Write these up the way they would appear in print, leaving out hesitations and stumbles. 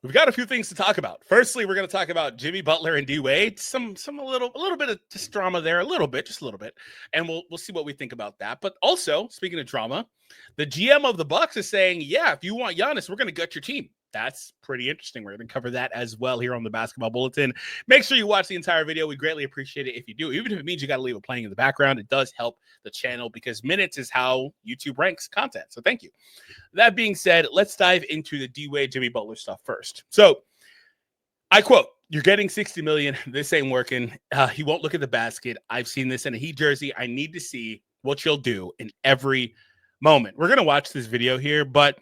We've got a few things to talk about. Firstly, we're going to talk about Jimmy Butler and Dwade. A little bit of just drama there, just a little bit, and we'll see what we think about that. But also, speaking of drama, the GM of the Bucks is saying, "Yeah, if you want Giannis, we're going to gut your team." That's pretty interesting. We're going to cover that as well here on the Basketball Bulletin. Make sure you watch the entire video. We greatly appreciate it if you do. Even if it means you got to leave it playing in the background, it does help the channel because minutes is how YouTube ranks content. So thank you. That being said, let's dive into the D-Wade, Jimmy Butler stuff first. So I quote, "You're getting $60 million. This ain't working. He won't look at the basket. I've seen this in a Heat jersey. I need to see what you'll do in every moment." We're going to watch this video here, but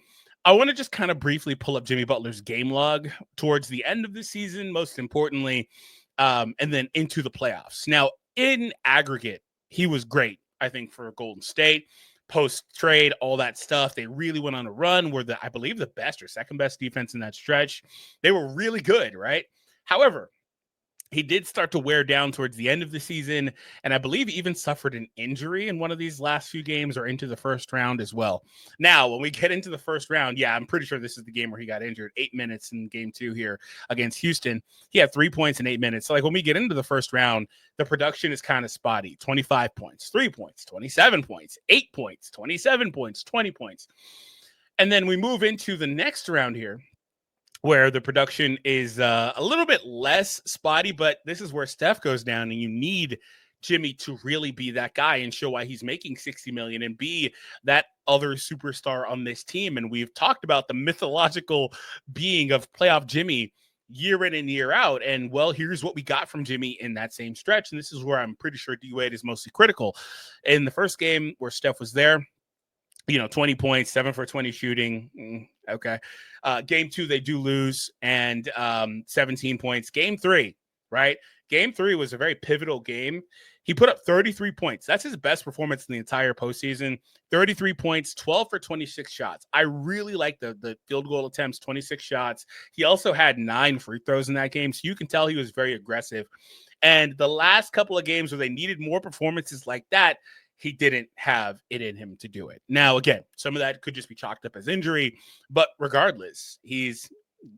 I want to just kind of briefly pull up Jimmy Butler's game log towards the end of the season, most importantly, and then into the playoffs. Now, in aggregate, he was great, I think, for Golden State. Post-trade, all that stuff. They really went on a run. Were I believe, the best or second best defense in that stretch. They were really good, right? However, he did start to wear down towards the end of the season, and I believe he even suffered an injury in one of these last few games or into the first round as well. Now, when we get into the first round, yeah, I'm pretty sure this is the game where he got injured. 8 minutes in game 2 here against Houston. He had 3 points in 8 minutes. So, like, when we get into the first round, the production is kind of spotty. 25 points, 3 points, 27 points, 8 points, 27 points, 20 points. And then we move into the next round here, where the production is a little bit less spotty, but this is where Steph goes down, and you need Jimmy to really be that guy and show why he's making $60 million and be that other superstar on this team. And we've talked about the mythological being of playoff Jimmy year in and year out. And well, here's what we got from Jimmy in that same stretch. And this is where I'm pretty sure D-Wade is mostly critical. In the first game where Steph was there, 20 points, 7 for 20 shooting. Okay. Game 2, they do lose, and 17 points. Game 3, right? Game 3 was a very pivotal game. He put up 33 points. That's his best performance in the entire postseason. 33 points, 12 for 26 shots. I really like the field goal attempts, 26 shots. He also had 9 free throws in that game, so you can tell he was very aggressive. And the last couple of games where they needed more performances like that, he didn't have it in him to do it. Now, again, some of that could just be chalked up as injury, but regardless, he's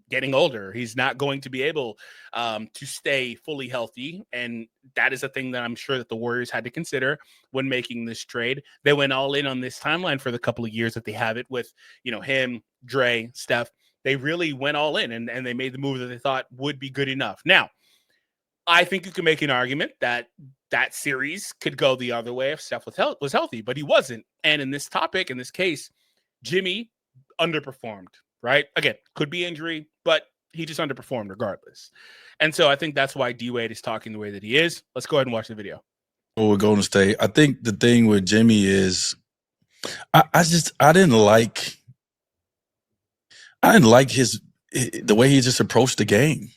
getting older. He's not going to be able to stay fully healthy, and that is a thing that I'm sure that the Warriors had to consider when making this trade. They went all in on this timeline for the couple of years that they have it with, him, Dre, Steph. They really went all in, and they made the move that they thought would be good enough. Now, I think you can make an argument that series could go the other way if Steph was healthy, but he wasn't. And in this case, Jimmy underperformed, right? Again, could be injury, but he just underperformed regardless. And so I think that's why D-Wade is talking the way that he is. Let's go ahead and watch the video. Well, with Golden State, I think the thing with Jimmy is I didn't like the way he just approached the game.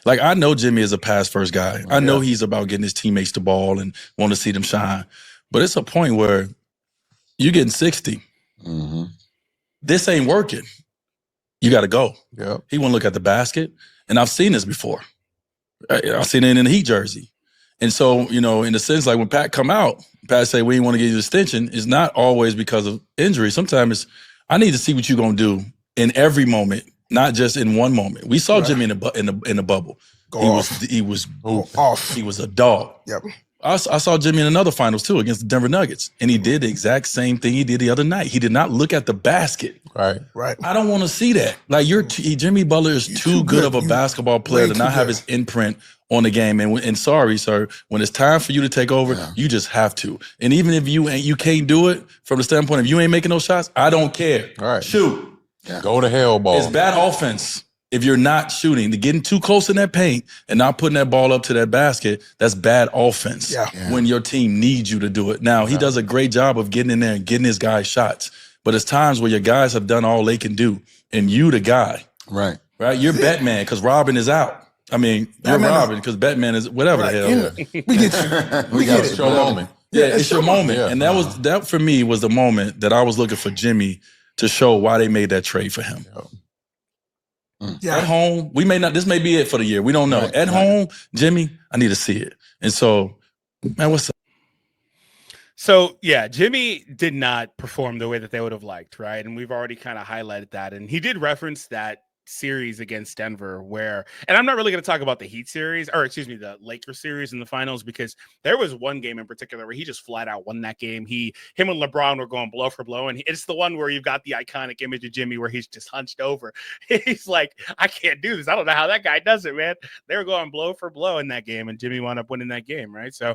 Like, I know Jimmy is a pass-first guy. I know he's about getting his teammates the ball and want to see them shine. But it's a point where you're getting 60. Mm-hmm. This ain't working. You got to go. Yep. He won't look at the basket. And I've seen this before. I've seen it in the Heat jersey. And so, in the sense, like when Pat come out, Pat say, we didn't want to give you extension, it's not always because of injury. Sometimes it's, I need to see what you're going to do in every moment. Not just in one moment. We saw Jimmy in the bubble. He was off. He was a dog. Yep. I saw Jimmy in another finals too against the Denver Nuggets, and he did the exact same thing he did the other night. He did not look at the basket. Right. I don't want to see that. Like Jimmy Butler is too good of a basketball player to not have his imprint on the game. And sorry, sir, when it's time for you to take over, you just have to. And even if you can't do it from the standpoint of you ain't making those shots, I don't care. All right. Shoot. Yeah. Go to hell, ball. It's bad offense if you're not shooting. To getting too close in that paint and not putting that ball up to that basket, that's bad offense when your team needs you to do it. Now, he does a great job of getting in there and getting his guys shots. But it's times where your guys have done all they can do, and you the guy. Right. You're Batman because Robin is out. I mean, you're Robin because Batman is whatever the hell. We get you. We got it. It's your moment. Yeah, it's your moment. Yeah. And that for me was the moment that I was looking for Jimmy to show why they made that trade for him. At home, this may be it for the year. We don't know. At home, Jimmy, I need to see it. And so, man, what's up? So, yeah, Jimmy did not perform the way that they would have liked, right? And we've already kind of highlighted that. And he did reference that series against Denver where, and I'm not really going to talk about the Heat series, or excuse me, the Lakers series in the finals, because there was one game in particular where he just flat out won that game. Him and LeBron were going blow for blow, and it's the one where you've got the iconic image of Jimmy where he's just hunched over. He's like, I can't do this. I don't know how that guy does it, man. They were going blow for blow in that game, and Jimmy wound up winning that game, right? So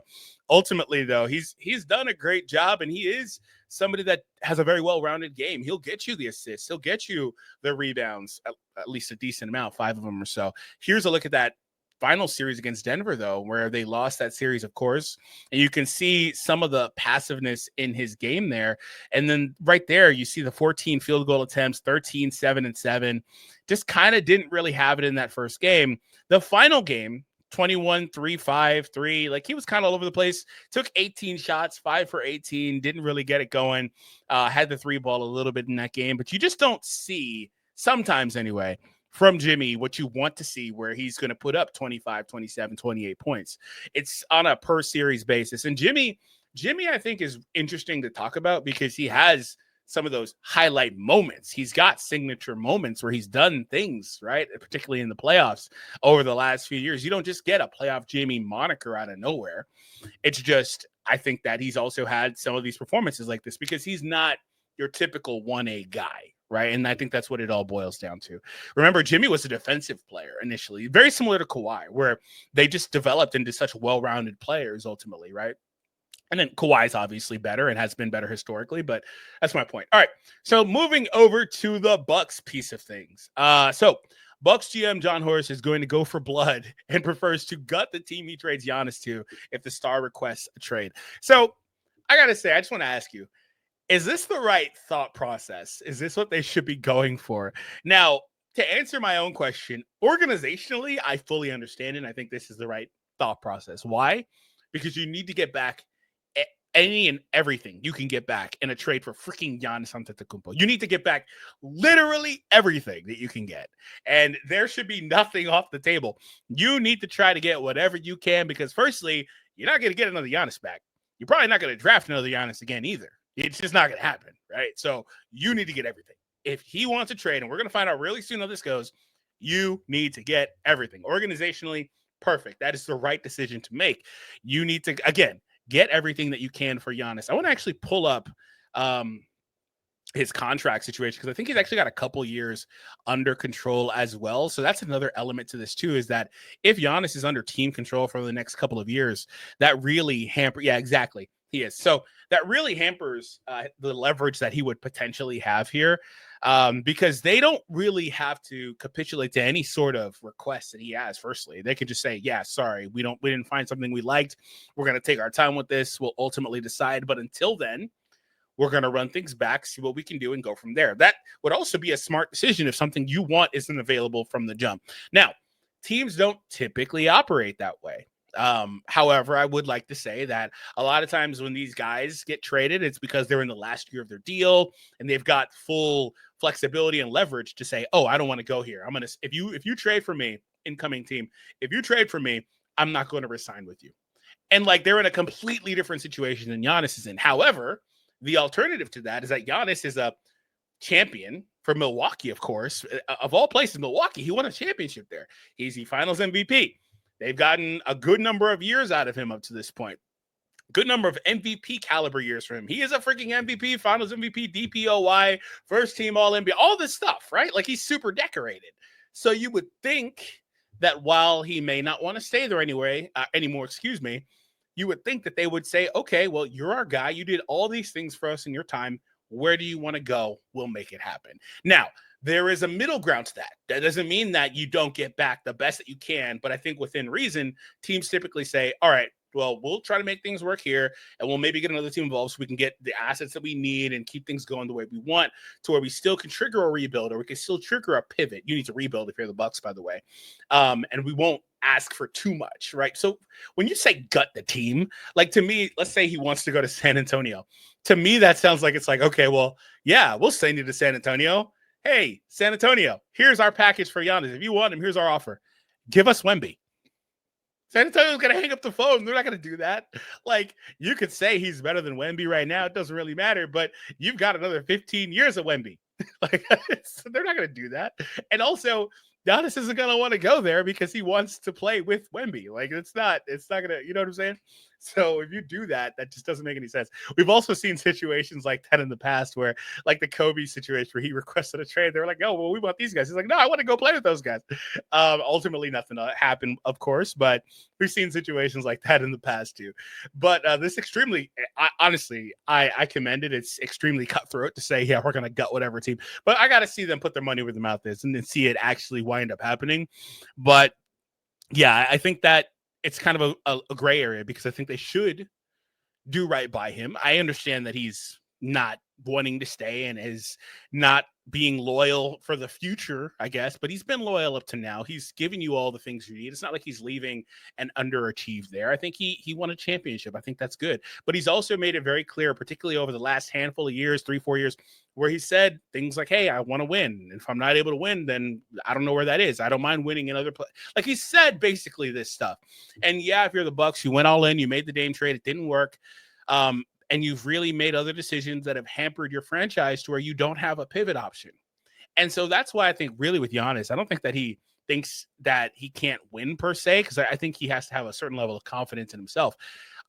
ultimately, though, he's done a great job, and he is somebody that has a very well-rounded game. He'll get you the assists. He'll get you the rebounds, at least a decent amount, 5 of them or so. Here's a look at that final series against Denver, though, where they lost that series, of course. And you can see some of the passiveness in his game there. And then right there, you see the 14 field goal attempts, 13, 7, and 7. Just kind of didn't really have it in that first game. The final game, 21, 3, 5, 3. Like, he was kind of all over the place. Took 18 shots, 5 for 18. Didn't really get it going. Had the 3 ball a little bit in that game. But you just don't see, sometimes anyway, from Jimmy what you want to see, where he's going to put up 25, 27, 28 points. It's on a per series basis. And Jimmy, I think, is interesting to talk about because he has some of those highlight moments. He's got signature moments where he's done things, right? Particularly in the playoffs over the last few years. You don't just get a playoff Jimmy moniker out of nowhere. It's just, I think that he's also had some of these performances like this because he's not your typical 1A guy, right? And I think that's what it all boils down to. Remember, Jimmy was a defensive player initially, very similar to Kawhi, where they just developed into such well-rounded players ultimately, right? And then Kawhi's obviously better and has been better historically, but that's my point. All right, so moving over to the Bucks piece of things. So Bucks GM John Horst is going to go for blood and prefers to gut the team he trades Giannis to if the star requests a trade. So I got to say, I just want to ask you, is this the right thought process? Is this what they should be going for? Now, to answer my own question, organizationally, I fully understand it. And I think this is the right thought process. Why? Because you need to get back any and everything you can get back in a trade for freaking Giannis Antetokumpo. You need to get back literally everything that you can get. And there should be nothing off the table. You need to try to get whatever you can because, firstly, you're not going to get another Giannis back. You're probably not going to draft another Giannis again either. It's just not going to happen, right? So you need to get everything. If he wants a trade, and we're going to find out really soon how this goes, you need to get everything. Organizationally, perfect. That is the right decision to make. You need to, again, get everything that you can for Giannis. I want to actually pull up his contract situation because I think he's actually got a couple years under control as well. So that's another element to this too, is that if Giannis is under team control for the next couple of years, that really hampers. Yeah, exactly. He is. So that really hampers the leverage that he would potentially have here because they don't really have to capitulate to any sort of request that he has. Firstly, they could just say, yeah, sorry, we didn't find something we liked. We're going to take our time with this. We'll ultimately decide. But until then, we're going to run things back, see what we can do and go from there. That would also be a smart decision if something you want isn't available from the jump. Now, teams don't typically operate that way. However, I would like to say that a lot of times when these guys get traded, it's because they're in the last year of their deal and they've got full flexibility and leverage to say, oh, I don't want to go here. I'm going to, if you trade for me, incoming team, if you trade for me, I'm not going to resign with you. And like, they're in a completely different situation than Giannis is in. However, the alternative to that is that Giannis is a champion for Milwaukee, of course, of all places, Milwaukee. He won a championship there. He's the finals MVP. They've gotten a good number of years out of him up to this point. Good number of MVP caliber years for him. He is a freaking MVP, finals MVP, DPOY, first team All-NBA, all this stuff, right? Like, he's super decorated. So you would think that while he may not want to stay there anymore, you would think that they would say, okay, well, you're our guy. You did all these things for us in your time. Where do you want to go? We'll make it happen. Now, there is a middle ground to that. That doesn't mean that you don't get back the best that you can, but I think within reason, teams typically say, all right, well, we'll try to make things work here, and we'll maybe get another team involved so we can get the assets that we need and keep things going the way we want, to where we still can trigger a rebuild, or we can still trigger a pivot. You need to rebuild if you're the Bucks, by the way. And we won't ask for too much, right? So when you say gut the team, like, to me, let's say he wants to go to San Antonio. To me, that sounds like it's like, okay, well, yeah, we'll send you to San Antonio. Hey, San Antonio, here's our package for Giannis. If you want him, here's our offer. Give us Wemby. San Antonio's going to hang up the phone. They're not going to do that. Like, you could say he's better than Wemby right now. It doesn't really matter, but you've got another 15 years of Wemby. Like, they're not going to do that. And also, Giannis isn't going to want to go there because he wants to play with Wemby. Like, it's not going to, you know what I'm saying? So if you do that, that just doesn't make any sense. We've also seen situations like that in the past where, like the Kobe situation where he requested a trade. They were like, oh, well, we want these guys. He's like, no, I want to go play with those guys. Ultimately, nothing happened, of course, but we've seen situations like that in the past too. But this extremely, honestly, I commend it. It's extremely cutthroat to say, yeah, we're going to gut whatever team. But I got to see them put their money where their mouth is and then see it actually wind up happening. But yeah, I think that it's kind of a gray area because I think they should do right by him. I understand that he's not wanting to stay and is not being loyal for the future, I guess, but he's been loyal up to now. He's giving you all the things you need. It's not like he's leaving and underachieved there. I think he won a championship. I think that's good. But he's also made it very clear, particularly over the last handful of years, 3-4 years, where he said things like, hey, I want to win. And if I'm not able to win, then I don't know where that is. I don't mind winning another play. Like he said basically this stuff. And yeah, if you're the Bucks, you went all in, you made the Dame trade, it didn't work. And you've really made other decisions that have hampered your franchise to where you don't have a pivot option. And so that's why I think really with Giannis, I don't think that he thinks that he can't win per se, because I think he has to have a certain level of confidence in himself.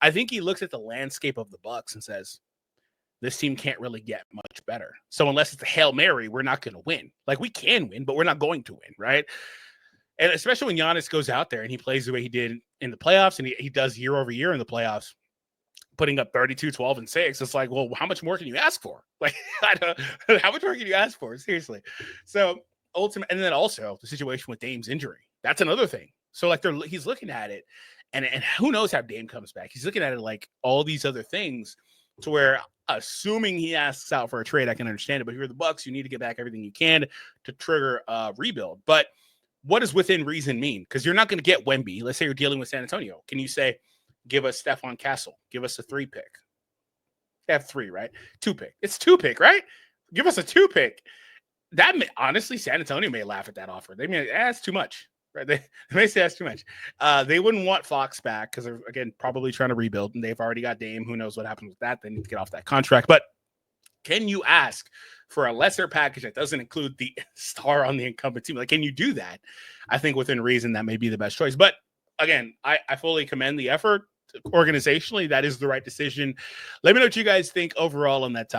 I think he looks at the landscape of the Bucks and says, this team can't really get much better. So unless it's a Hail Mary, we're not going to win. Like we can win, but we're not going to win, right? And especially when Giannis goes out there and he plays the way he did in the playoffs and he does year over year in the playoffs, putting up 32, 12, and 6. It's like, well, how much more can you ask for? Like, how much more can you ask for? Seriously. So ultimately, and then also the situation with Dame's injury. That's another thing. So like he's looking at it and who knows how Dame comes back. He's looking at it like all these other things to where assuming he asks out for a trade, I can understand it. But if you're the Bucks, you need to get back everything you can to trigger a rebuild. But what does within reason mean? Because you're not going to get Wemby. Let's say you're dealing with San Antonio. Can you say, give us Stephon Castle. Give us a 3 pick. They have 3, right? 2 pick. It's 2 pick, right? Give us a 2 pick. That honestly, San Antonio may laugh at that offer. They may that's too much, right? They may say that's too much. They wouldn't want Fox back because they're again probably trying to rebuild, and they've already got Dame. Who knows what happens with that? They need to get off that contract. But can you ask for a lesser package that doesn't include the star on the incumbent team? Like, can you do that? I think within reason that may be the best choice. But again, I fully commend the effort. Organizationally, that is the right decision. Let me know what you guys think overall on that topic.